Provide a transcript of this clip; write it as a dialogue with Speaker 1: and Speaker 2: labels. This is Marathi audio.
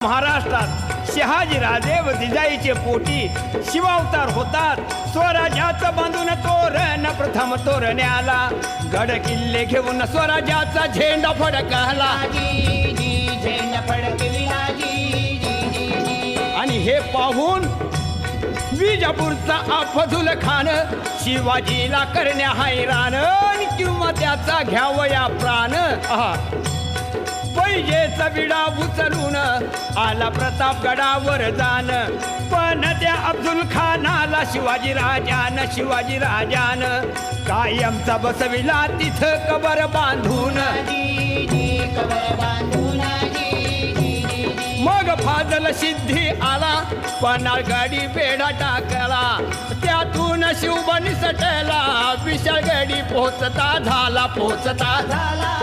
Speaker 1: महाराष्ट्रात शहाजीराजे व जिजाईचे पोटी शिवावतार होतात. स्वराज्याचं बांधून तोरण प्रथम तोरण्याला गड किल्ले घेऊन स्वराज्याचा झेंडा फडकला. आणि हे पाहून विजापूरचा अफझुल खान शिवाजीला करण्या हैराण किंवा त्याचा घ्यावया प्राण. पैजेचा विडा उचलून आला प्रतापगडावर जाण. पण त्या अफझुल खानाला शिवाजी राजान कायमचा बसविला तिथं कबर बांधून. मग फाजल सिद्धी आला पन्हाळगडी बेडा टाकला. त्यातून शिवबा निसटला विशाळगडी पोचता झाला.
Speaker 2: पोचता झाला.